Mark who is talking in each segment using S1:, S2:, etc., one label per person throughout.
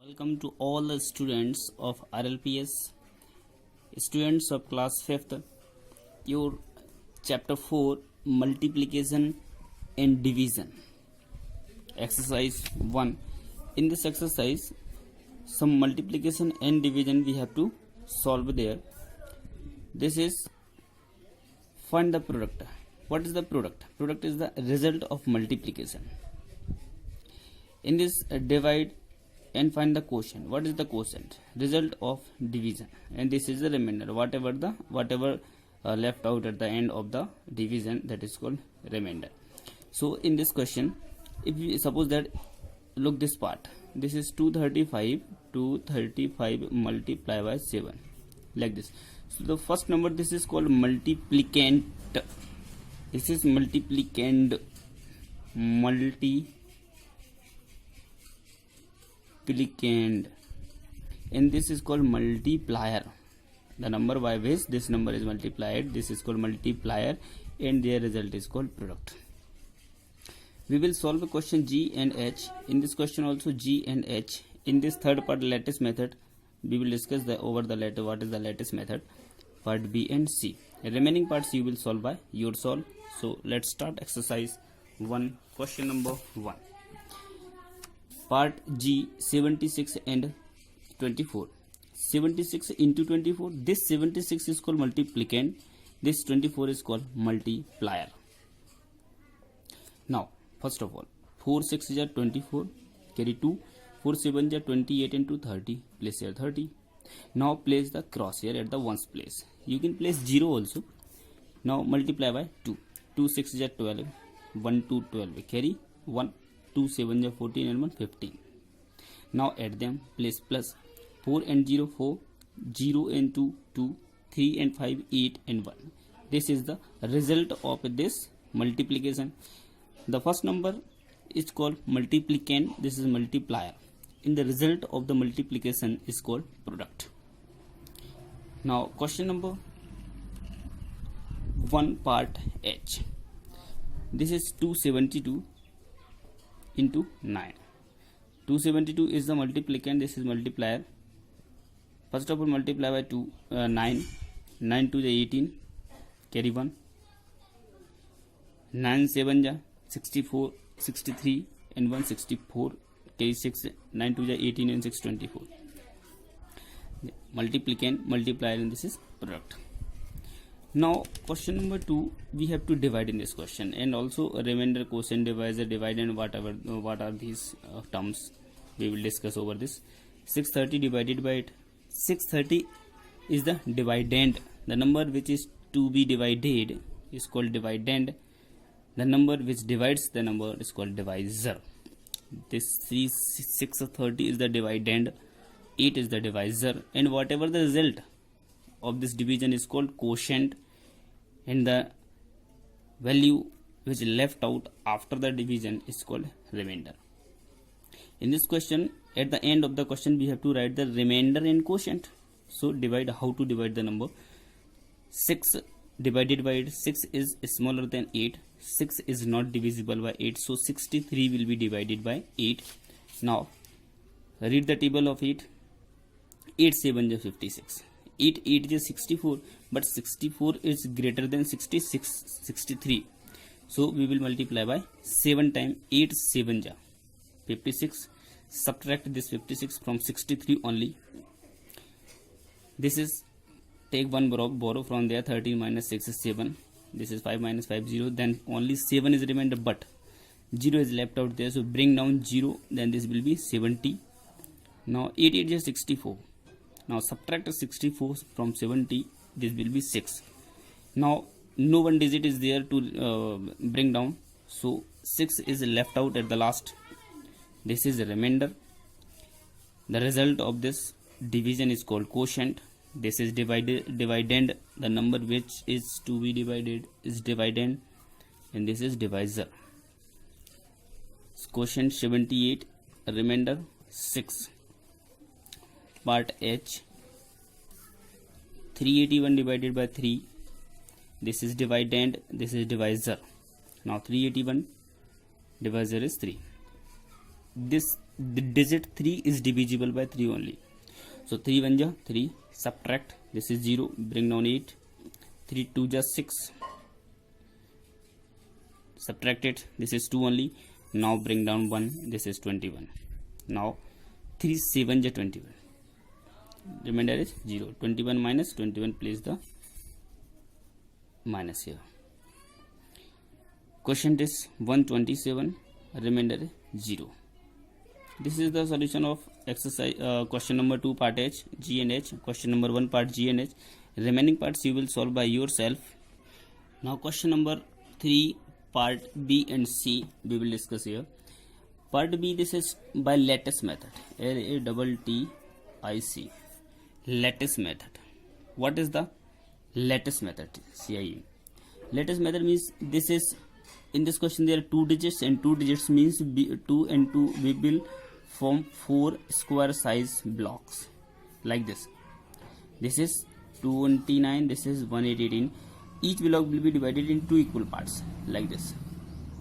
S1: Welcome to all the students of RLPS, students of class 5th, your chapter 4 multiplication and division. Exercise 1. In this exercise, some multiplication and division we have to solve there. This is find the product. What is the product? Product is the result of multiplication. In this divide and find the quotient. What is the quotient? Result of division, and this is the remainder. Whatever left out at the end of the division, that is called remainder. So in this question, if we suppose that, look this part, this is 235 multiply by 7, like this. So the first number, this is called multiplicand. This is multiplicand, and this is called multiplier. The number by which this number is multiplied, this is called multiplier, and their result is called product. We will solve a question G and H. In this question also G and H. In this third part, lattice method, we will discuss over the letter what is the lattice method, part B and C. The remaining parts you will solve by yourself. So let's start exercise 1, question number 1. Part G, 76 and 24. 76 into 24. This 76 is called multiplicand. This 24 is called multiplier. Now, first of all, 4 6 is 24. Carry 2. 4 7 is 28 into 30. Place here 30. Now place the cross here at the ones place. You can place 0 also. Now multiply by 2. 2 6 is 12. 1 2 12. Carry 1. 2 7 is 14 and 1 15. Now add them, place plus. 4 and 0 4, 0 and 2 2, 3 and 5 8 and 1. This is the result of this multiplication. The first number is called multiplicand, this is multiplier. In the result of the multiplication is called product. Now question number 1, part H. This is 272 into 9. 272 is the multiplicand, this is multiplier. First of all, multiply by 2, 9. 9 to the 18, carry 1. 9 7 ja 64, 63 and 1 64, carry 6. 9 to the 18 and 6 24. Multiplicand, multiplier, and this is product. Now question number 2, we have to divide in this question, and also a remainder, quotient, divisor, divide, and what are these terms we will discuss over this. 630 divided by 8. 630 is the dividend. The number which is to be divided is called dividend. The number which divides the number is called divisor. This 630 is the dividend, 8 is the divisor, and whatever the result of this division is called quotient, and the value which is left out after the division is called remainder. In this question, at the end of the question, we have to write the remainder and quotient. So divide, how to divide the number? 6 divided by 8, 6 is smaller than 8. 6 is not divisible by 8, so 63 will be divided by 8. Now read the table of 8. 8 7 is 56. 8 8 is 64, but 64 is greater than 63. So we will multiply by 7 times 8 7 ja 56. Subtract this 56 from 63 only. This is, take one borrow from there. 13 minus 6 is 7. This is 5 minus 5 0. Then only 7 is remainder, but 0 is left out there. So bring down 0. Then this will be 70. Now 8 8 is 64. Now subtract 64 from 70. This will be 6. Now no one digit is there to bring down. So 6 is left out at the last. This is a remainder. The result of this division is called quotient. This is dividend. The number which is to be divided is dividend, and this is divisor. Quotient 78, remainder 6. Part H. 381 divided by 3. This is dividend, this is divisor. Now 381 divisor is 3. this the digit 3 is divisible by 3 only. So 3 1 ja 3, subtract, this is 0, bring down 8, 3 2 ja 6, subtract it, this is 2 only. Now bring down 1, this is 21. Now 3 7 ja 21, remainder is 0. 21 minus 21, place the minus here. Quotient is 127, remainder is 0. This is the solution of exercise question number 2 part H, G and H, question number 1 part G and H. Remaining parts you will solve by yourself. Now question number 3 part B and C we will discuss here. Part B, this is by lattice method, LATTIC, lattice method. What is the lattice method? CIE. Lattice method means this is, in this question there are 2 digits, and 2 digits means 2 and 2 we will form 4 square size blocks like this. This is 229, this is 118. Each block will be divided in 2 equal parts like this.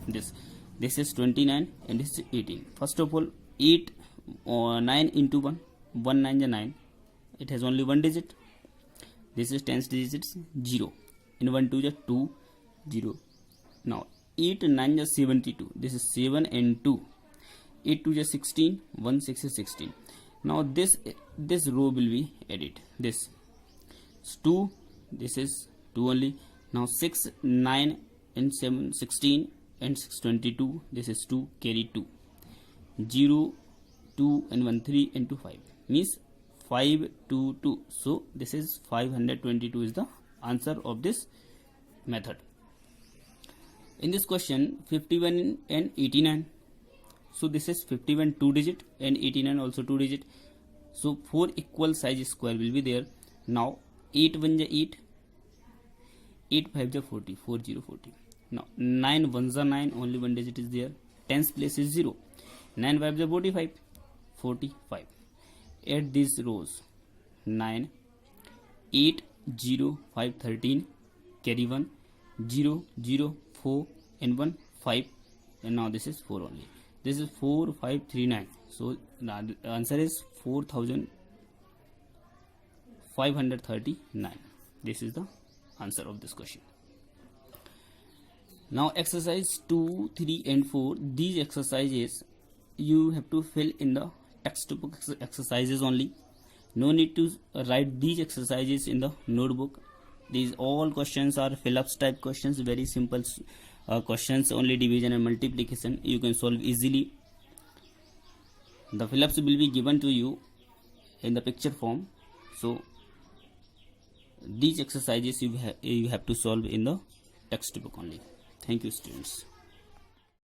S1: This is 29 and this is 18. First of all, 8 or 9 into 1, 1 9 is 9. It has only 1 digit. This is 10 digits, 0. In 1 2 is 2, 0. Now 8 and 9 is 72. This is 7 and 2. 8 2 is 16, 1 6 is 16. Now this row will be added. This is 2, this is 2 only. Now 6, 9 and 7, 16 and 6 22. This is 2, carry 2. 0, 2 and 1 3 and 2 5. Means 5 2 2. So this is 522 is the answer of this method. In this question 51 and 89. So this is 51 2 digit and 89 also 2 digit. So 4 equal size square will be there. Now 8 1 is 8. 8 5 is 40. 40 40. Now 9 1 is 9. Only 1 digit is there. 10's place is 0. 9 5 is 45. 45. Add these rows. 9 8 0 5 13. Carry 1. 0 0 4 and 1 5. And now this is 4 only. This is 4539. So the answer is 4539. This is the answer of this question. Now exercise 2, 3 and 4. These exercises you have to fill in the textbook exercises only. No need to write these exercises in the notebook. These all questions are fill-ups type questions, very simple questions, only division and multiplication you can solve easily. The fill-ups will be given to you in the picture form. So these exercises you have to solve in the textbook only. Thank you, students.